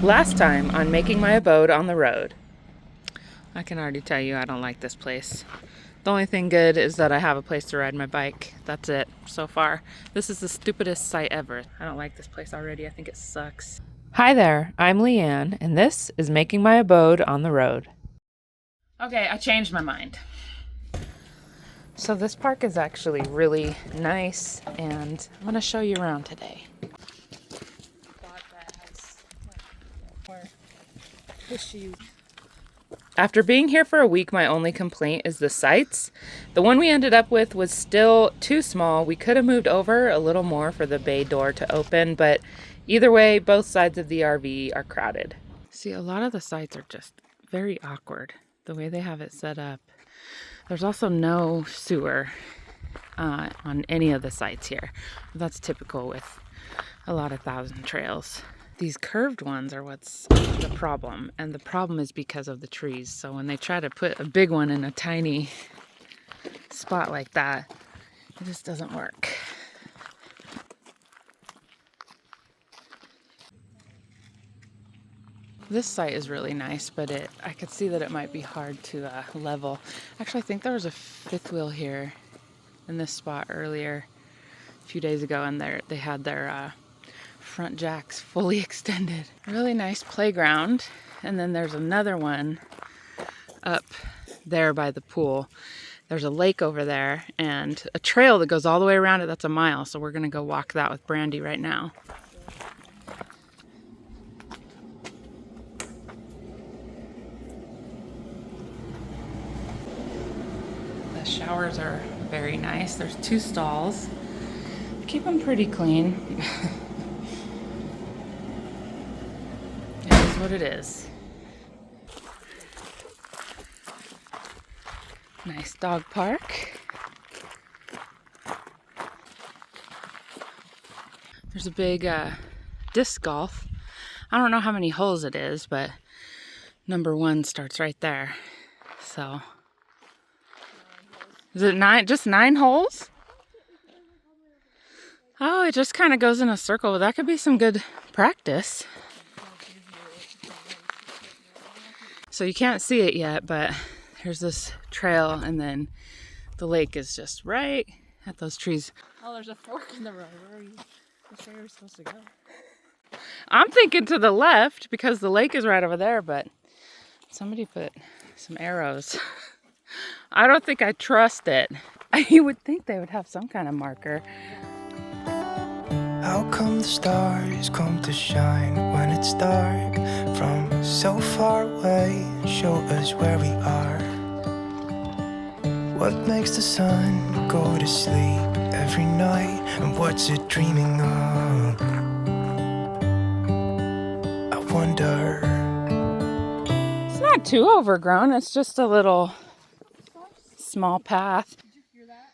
Last time on Making My Abode on the Road. I can already tell you I don't like this place. The only thing good is that I have a place to ride my bike. That's it so far. This is the stupidest site ever. I don't like this place already. I think it sucks. Hi there, I'm Leanne, and this is Making My Abode on the Road. Okay, I changed my mind. So this park is actually really nice, and I'm gonna show you around today. After being here for a week, my only complaint is the sites. The one we ended up with was still too small. We could have moved over a little more for the bay door to open, but either way, both sides of the RV are crowded. See, a lot of the sites are just very awkward, the way they have it set up. There's also no sewer on any of the sites here. That's typical with a lot of thousand trails. These curved ones are what's the problem, and the problem is because of the trees. So when they try to put a big one in a tiny spot like that, it just doesn't work. This site is really nice, but I could see that it might be hard to level. Actually, I think there was a fifth wheel here in this spot earlier, a few days ago, and they had their front jacks fully extended. Really nice playground. And then there's another one up there by the pool. There's a lake over there and a trail that goes all the way around it. That's a mile. So we're going to go walk that with Brandy right now. The showers are very nice. There's 2 stalls. Keep them pretty clean. What it is. Nice dog park. There's a big disc golf. I don't know how many holes it is, but number 1 starts right there. So is it 9? Just 9 holes? Oh, it just kind of goes in a circle. Well, that could be some good practice. So you can't see it yet, but there's this trail, and then the lake is just right at those trees. Oh, there's a fork in the road. Which way are we supposed to go? I'm thinking to the left because the lake is right over there, but somebody put some arrows. I don't think I trust it. You would think they would have some kind of marker. How come the stars come to shine when it's dark from so far away and show us where we are? What makes the sun go to sleep every night, and what's it dreaming of? I wonder. It's not too overgrown. It's just a little small path. Did you hear that?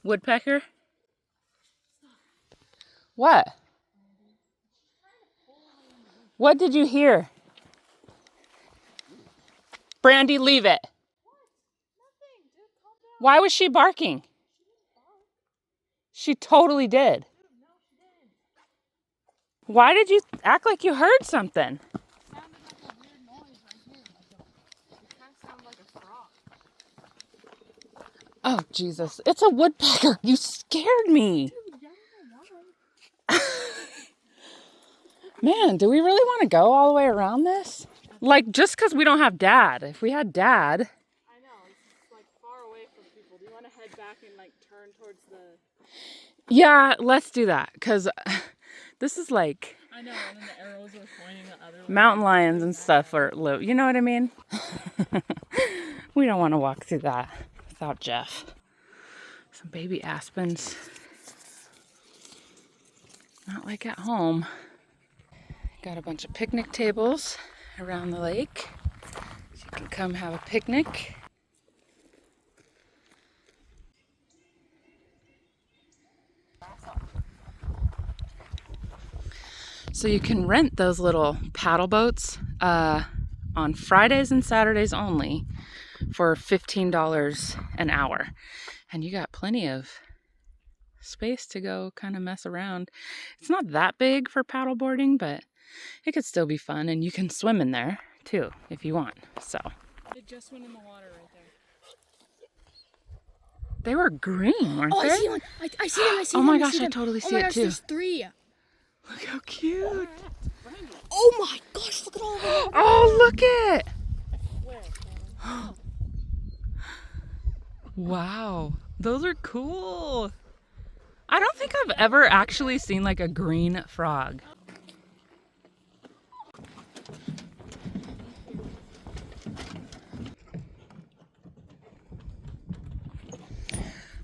Woodpecker? What? What did you hear? Brandy, leave it. What? Nothing, dude. Calm down. Why was she barking? She totally did. Dude, no, she didn't. Why did you act like you heard something? It sounded like a weird noise right here. It kind of sounded like a frog. Oh, Jesus. It's a woodpecker. You scared me. Man, do we really want to go all the way around this? Like, just because we don't have Dad. If we had Dad. I know, it's like far away from people. Do you want to head back and like turn towards the... Yeah, let's do that. Because this is like... I know, and then the arrows are pointing the other way. Mountain lions and stuff are low. You know what I mean? We don't want to walk through that without Jeff. Some baby aspens. Not like at home. Got a bunch of picnic tables around the lake. So you can come have a picnic. So you can rent those little paddle boats on Fridays and Saturdays only for $15 an hour. And you got plenty of space to go kind of mess around. It's not that big for paddle boarding, but it could still be fun, and you can swim in there too if you want. So It just went in the water right there. they were green, weren't Oh, they? I see one. I see them. I see Oh them. my I gosh, see I them. totally Oh see my it gosh, too. there's 3. Look how cute. Oh my gosh, look at all of them. Oh, look it. Where? Wow, those are cool. I don't think I've ever actually seen like a green frog.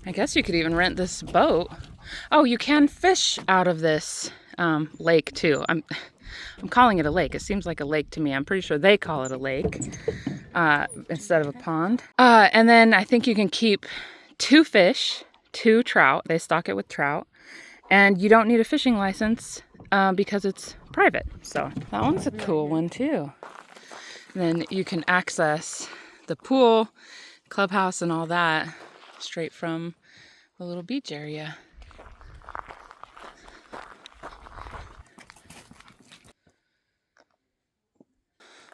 I guess you could even rent this boat. Oh, you can fish out of this lake too. I'm calling it a lake. It seems like a lake to me. I'm pretty sure they call it a lake instead of a pond. And then I think you can keep 2 fish, 2 trout. They stock it with trout. And you don't need a fishing license because it's private. So that one's a cool one too. And then you can access the pool, clubhouse, and all that straight from the little beach area.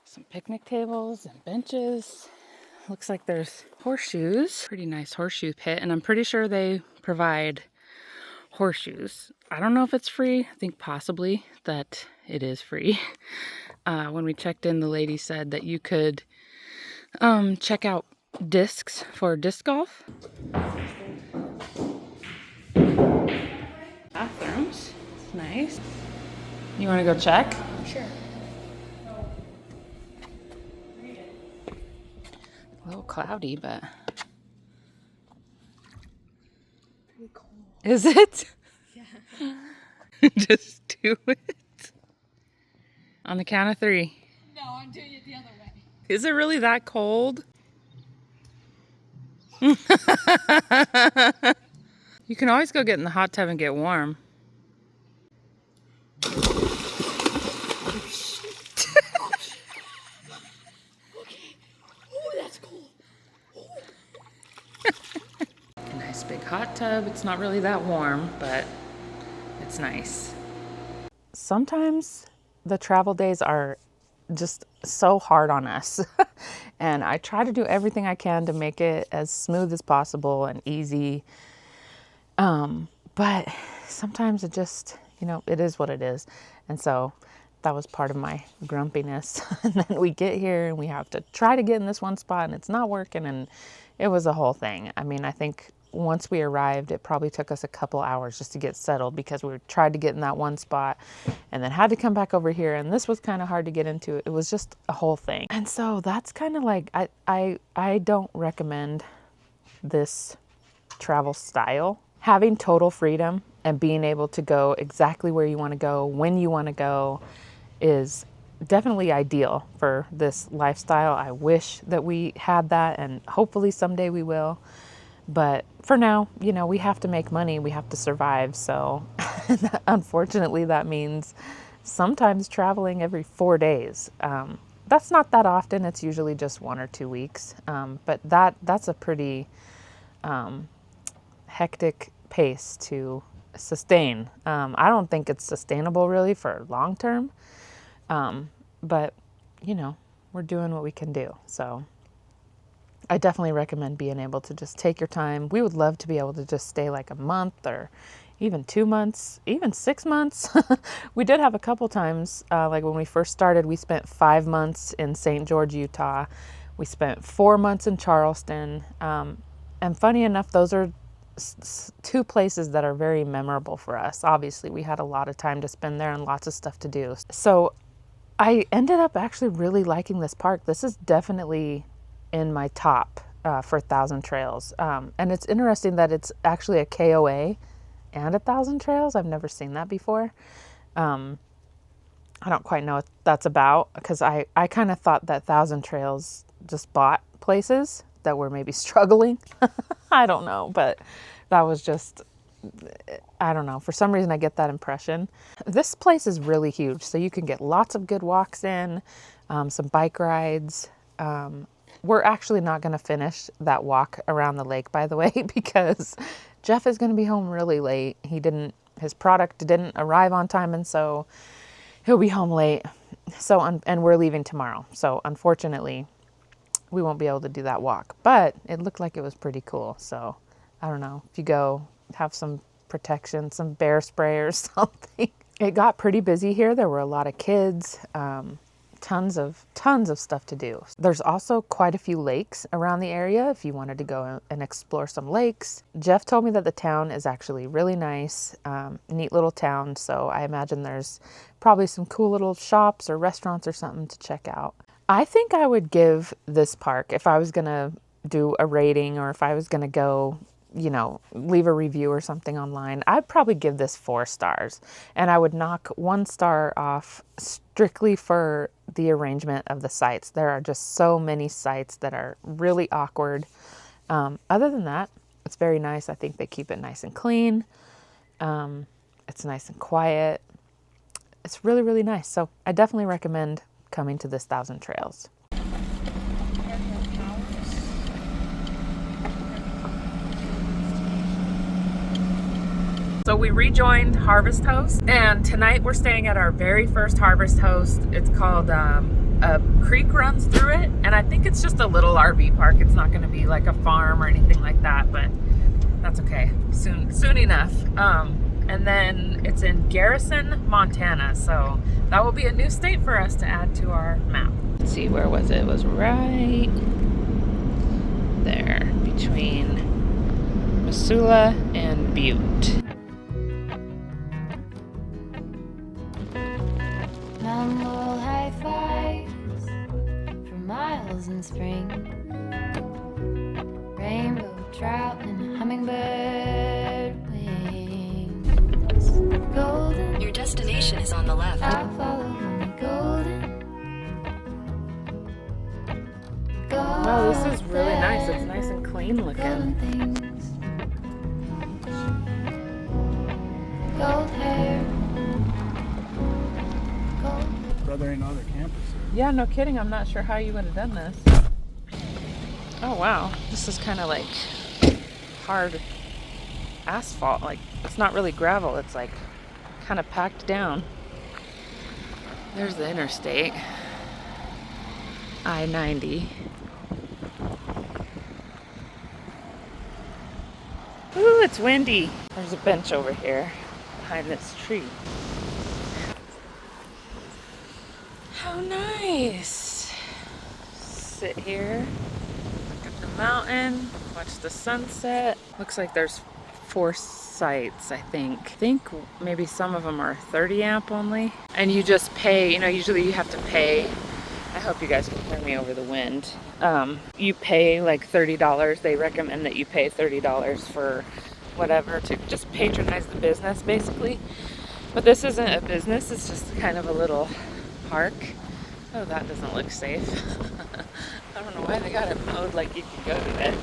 Some picnic tables and benches. Looks like there's horseshoes. Pretty nice horseshoe pit, and I'm pretty sure they provide horseshoes. I don't know if it's free. I think possibly that it is free. When we checked in, the lady said that you could check out discs for disc golf. Bathrooms. Nice. You want to go check? Sure. A little cloudy, but... Pretty cool. Is it? Yeah. Just do it. On the count of 3. No, I'm doing it the other way. Is it really that cold? You can always go get in the hot tub and get warm. Oh, that's cool. A nice big hot tub. It's not really that warm, but it's nice. Sometimes the travel days are just so hard on us. And I try to do everything I can to make it as smooth as possible and easy. But sometimes it just, it is what it is. And so that was part of my grumpiness. And then we get here and we have to try to get in this one spot and it's not working. And it was a whole thing. I mean, I think once we arrived, it probably took us a couple hours just to get settled because we tried to get in that one spot and then had to come back over here. And this was kind of hard to get into. It was just a whole thing. And so that's kind of like, I don't recommend this travel style. Having total freedom and being able to go exactly where you want to go, when you want to go, is definitely ideal for this lifestyle. I wish that we had that, and hopefully someday we will. But for now, we have to make money. We have to survive. So unfortunately, that means sometimes traveling every 4 days. That's not that often. It's usually just 1 or 2 weeks. But that's a pretty hectic pace to sustain. I don't think it's sustainable really for long term. But we're doing what we can do. So I definitely recommend being able to just take your time. We would love to be able to just stay like a month or even 2 months, even 6 months. We did have a couple times, like when we first started, we spent 5 months in St. George, Utah. We spent 4 months in Charleston. And funny enough, those are 2 places that are very memorable for us. Obviously, we had a lot of time to spend there and lots of stuff to do. So I ended up actually really liking this park. This is definitely in my top for 1,000 Trails. And it's interesting that it's actually a KOA and 1,000 Trails. I've never seen that before. I don't quite know what that's about because I kind of thought that 1,000 Trails just bought places that were maybe struggling. I don't know, but that was just, I don't know. For some reason, I get that impression. This place is really huge, so you can get lots of good walks in, some bike rides. We're actually not going to finish that walk around the lake, by the way, because Jeff is going to be home really late. His product didn't arrive on time, and so he'll be home late. So, and we're leaving tomorrow. So unfortunately, we won't be able to do that walk, but it looked like it was pretty cool. So I don't know, if you go, have some protection, some bear spray or something. It got pretty busy here. There were a lot of kids, tons of stuff to do. There's also quite a few lakes around the area if you wanted to go and explore some lakes. Jeff told me that the town is actually really nice, neat little town. So I imagine there's probably some cool little shops or restaurants or something to check out. I think I would give this park, if I was gonna do a rating or if I was gonna go, you know, leave a review or something online, I'd probably give this 4 stars. And I would knock 1 star off strictly for the arrangement of the sites. There are just so many sites that are really awkward. Other than that, it's very nice. I think they keep it nice and clean. It's nice and quiet. It's really, really nice. So I definitely recommend coming to this Thousand Trails. So we rejoined Harvest Host, and tonight we're staying at our very first Harvest Host. It's called, a creek runs through it, and I think it's just a little RV park. It's not going to be like a farm or anything like that, but that's okay. Soon enough. And then it's in Garrison, Montana. So that will be a new state for us to add to our map. Let's see, where was it? It was right there between Missoula and Butte. Mammal high fives for miles in spring. Rainbow trout and hummingbird wings. Golden. Your destination is on the left. I'll follow only golden. Wow, this is really nice. It's nice and clean looking. Golden things. Gold hair. Brother ain't other campers here. Yeah, no kidding. I'm not sure how you would have done this. Oh wow, this is kind of like hard asphalt. Like, it's not really gravel. It's like kind of packed down. There's the interstate. I-90. Ooh, it's windy. There's a bench over here behind this tree. How nice. Sit here, look at the mountain, watch the sunset. Looks like there's 4 sites, I think. Maybe some of them are 30 amp only. And you just pay, you know, usually you have to pay. I hope you guys can hear me over the wind. You pay like $30. They recommend that you pay $30 for whatever to just patronize the business, basically. But this isn't a business, it's just kind of a little park. Oh, that doesn't look safe. I don't know why they got it mowed like you can go to it.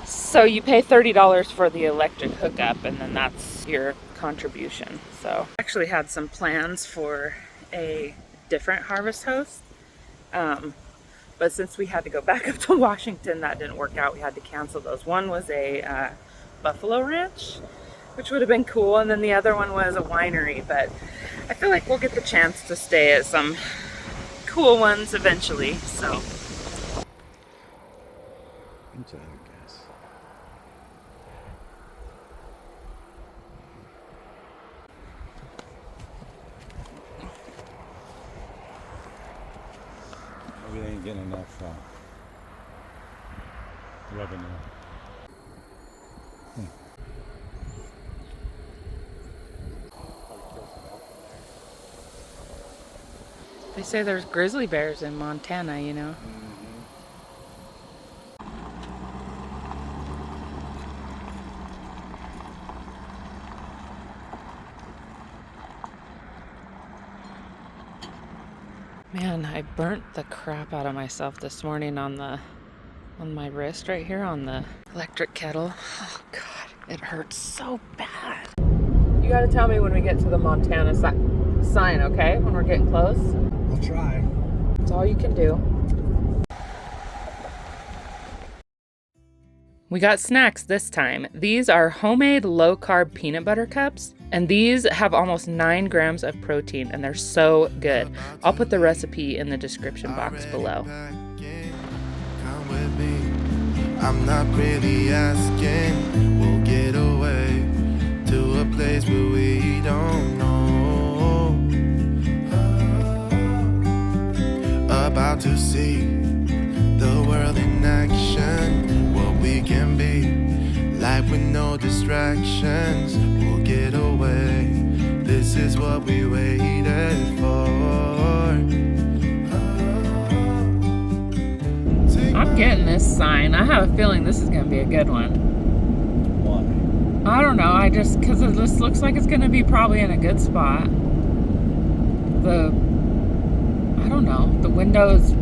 So you pay $30 for the electric hookup, and then that's your contribution. So I actually had some plans for a different Harvest Host, but since we had to go back up to Washington, that didn't work out. We had to cancel those. One was a Buffalo Ranch, which would have been cool, and then the other one was a winery, but I feel like we'll get the chance to stay at some cool ones eventually. So maybe they ain't getting enough revenue. they say there's grizzly bears in Montana, you know. Man, I burnt the crap out of myself this morning on my wrist right here on the electric kettle. Oh God, it hurts so bad. You gotta tell me when we get to the Montana sign, okay? When we're getting close. We'll try. That's all you can do. We got snacks this time. These are homemade low-carb peanut butter cups, and these have almost 9 grams of protein, and they're so good. I'll put the recipe in the description box below. Come with me. I'm not really asking. We'll get away to a place where we don't know. About to see the world in action. What we can be, life with no distractions. We'll get away. This is what we waited for. I'm getting this sign. I have a feeling this is going to be a good one. Why? I don't know. Because this looks like it's going to be probably in a good spot. I don't know. The window's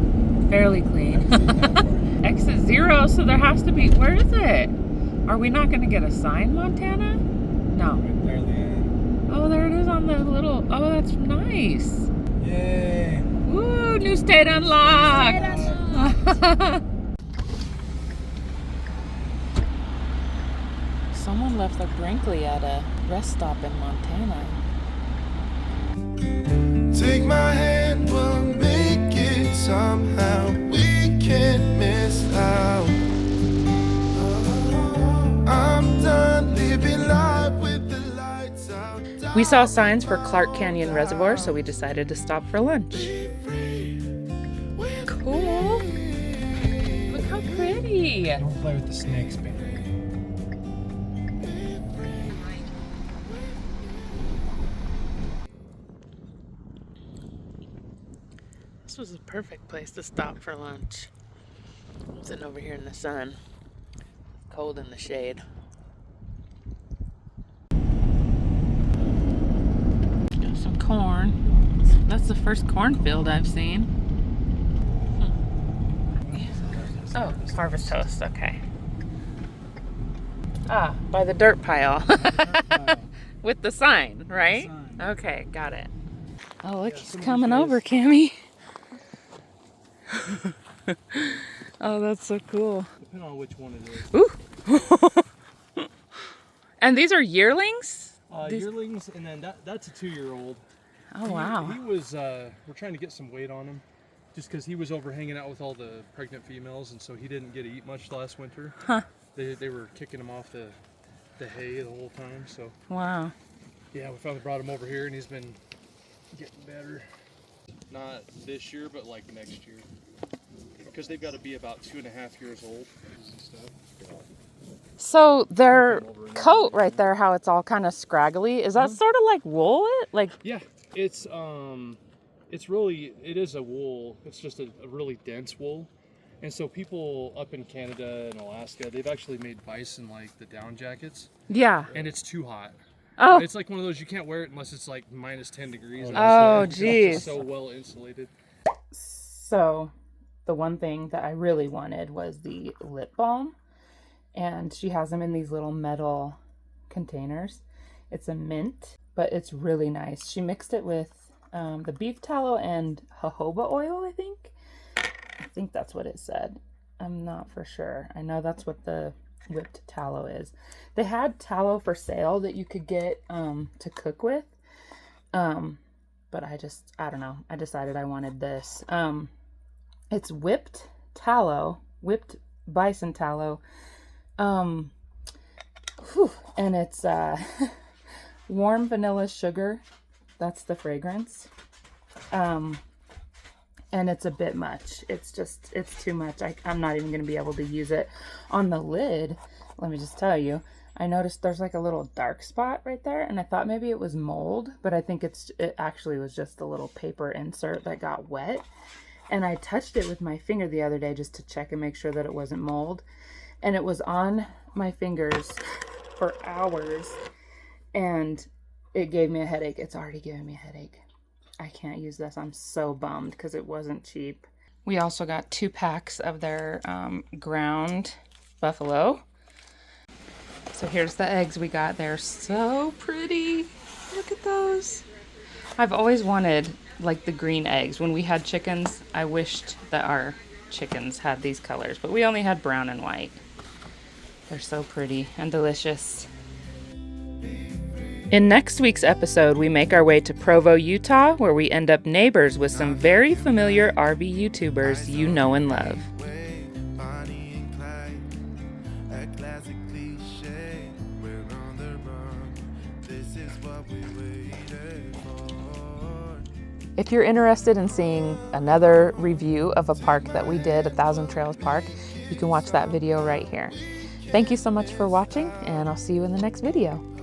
fairly clean. Exit 0, so there has to be. Where is it? Are we not going to get a sign, Montana? No. Right there, the end. Oh, there it is on the little. Oh, that's nice. Yay! Woo, new state unlocked. Someone left the Brinkley at a rest stop in Montana. Take my hand, we'll make it somehow. We can't miss out. I'm done living life with the lights out. We saw signs for Clark Canyon Reservoir, so we decided to stop for lunch. Cool. Look how pretty. Don't play with the snakes, baby. This was a perfect place to stop for lunch. I'm sitting over here in the sun. Cold in the shade. Got some corn. That's the first cornfield I've seen. Oh, harvest toast, okay. Ah, by the dirt pile. With the sign, right? The sign. Okay, got it. Oh, look, Yeah, he's some of coming these over, guys- Cammy. Oh, that's so cool. Depending on which one it is. Ooh. And these are yearlings? Yearlings, and then that's a 2-year-old. Oh, wow. He was, we're trying to get some weight on him, just because he was over hanging out with all the pregnant females, and so he didn't get to eat much last winter. Huh. They were kicking him off the hay the whole time, so Wow. yeah, we finally brought him over here, and he's been getting better. Not this year, but like next year, because they've got to be about 2.5 years old and stuff. So their coat right there, how it's all kind of scraggly, is that sort of like wool? Like, Yeah, it's really, it is a wool. It's just a really dense wool. And so people up in Canada and Alaska, they've actually made bison like the down jackets, yeah. and it's too hot. Oh, It's like one of those you can't wear it unless it's like minus 10 degrees. Oh, It's geez. just so well insulated. so the one thing that I really wanted was the lip balm. And she has them in these little metal containers. It's a mint, but it's really nice. She mixed it with the beef tallow and jojoba oil, I think. I think that's what it said. I'm not for sure. I know that's what the whipped tallow is. They had tallow for sale that you could get to cook with. But I don't know. I decided I wanted this. It's whipped tallow, whipped bison tallow. And it's warm vanilla sugar. That's the fragrance. And it's a bit much. It's too much. I'm not even going to be able to use it. On the lid, let me just tell you, I noticed there's like a little dark spot right there, and I thought maybe it was mold, but I think it actually was just a little paper insert that got wet. And I touched it with my finger the other day just to check and make sure that it wasn't mold. And it was on my fingers for hours, and it gave me a headache. It's already giving me a headache. I can't use this. I'm so bummed because it wasn't cheap. We also got 2 packs of their ground buffalo. So here's the eggs we got. They're so pretty. Look at those. I've always wanted like the green eggs. When we had chickens, I wished that our chickens had these colors, but we only had brown and white. They're so pretty and delicious. In next week's episode, we make our way to Provo, Utah, where we end up neighbors with some very familiar RV YouTubers you know and love. Bonnie and Clyde, a classic cliche. We're on the run. This is what we waited for. If you're interested in seeing another review of a park that we did, 1,000 Trails Park, you can watch that video right here. Thank you so much for watching, and I'll see you in the next video.